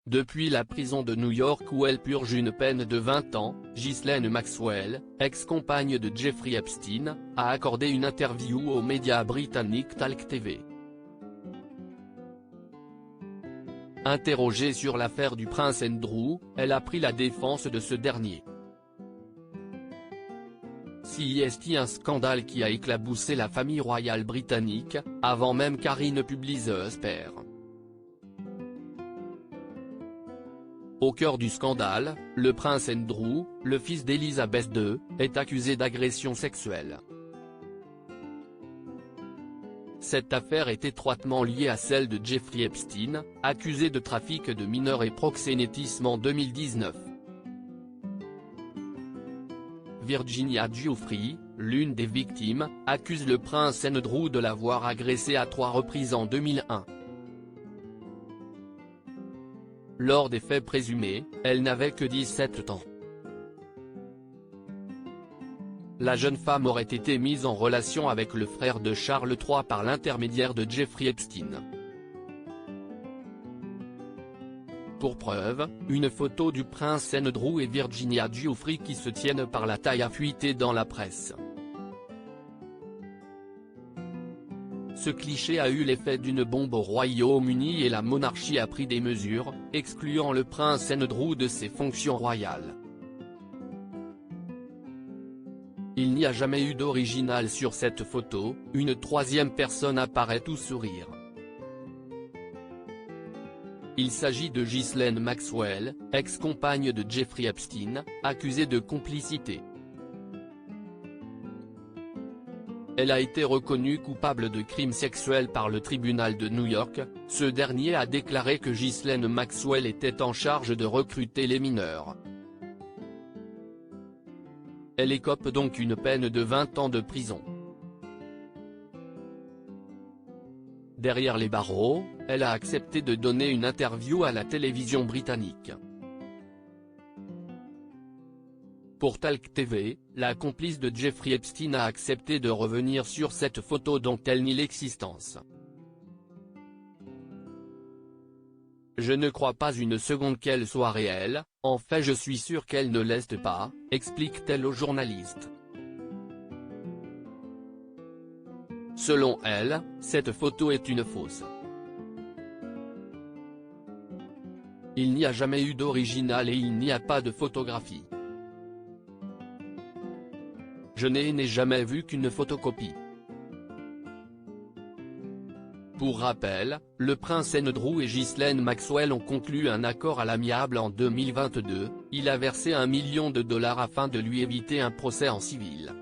Depuis la prison de New York où elle purge une peine de 20 ans, Ghislaine Maxwell, ex-compagne de Jeffrey Epstein, a accordé une interview aux médias britanniques Talk TV. Interrogée sur l'affaire du prince Andrew, elle a pris la défense de ce dernier. Si est un scandale qui a éclaboussé la famille royale britannique, avant même qu'Harry ne publie The Spare. Au cœur du scandale, le prince Andrew, le fils d'Elizabeth II, est accusé d'agression sexuelle. Cette affaire est étroitement liée à celle de Jeffrey Epstein, accusé de trafic de mineurs et proxénétisme en 2019. Virginia Giuffre, l'une des victimes, accuse le prince Andrew de l'avoir agressée à 3 reprises en 2001. Lors des faits présumés, elle n'avait que 17 ans. La jeune femme aurait été mise en relation avec le frère de Charles III par l'intermédiaire de Jeffrey Epstein. Pour preuve, une photo du prince Andrew et Virginia Giuffre qui se tiennent par la taille a fuité dans la presse. Ce cliché a eu l'effet d'une bombe au Royaume-Uni et la monarchie a pris des mesures, excluant le prince Andrew de ses fonctions royales. Il n'y a jamais eu d'original sur cette photo, une troisième personne apparaît tout sourire. Il s'agit de Ghislaine Maxwell, ex-compagne de Jeffrey Epstein, accusée de complicité. Elle a été reconnue coupable de crimes sexuels par le tribunal de New York. Ce dernier a déclaré que Ghislaine Maxwell était en charge de recruter les mineurs. Elle écope donc une peine de 20 ans de prison. Derrière les barreaux, elle a accepté de donner une interview à la télévision britannique. Pour Talk TV, la complice de Jeffrey Epstein a accepté de revenir sur cette photo dont elle nie l'existence. Je ne crois pas une seconde qu'elle soit réelle, en fait je suis sûr qu'elle ne l'est pas, explique-t-elle aux journalistes. Selon elle, cette photo est une fausse. Il n'y a jamais eu d'original et il n'y a pas de photographie. Je n'ai jamais vu qu'une photocopie. Pour rappel, le prince Andrew et Ghislaine Maxwell ont conclu un accord à l'amiable en 2022, il a versé $1 million afin de lui éviter un procès en civil.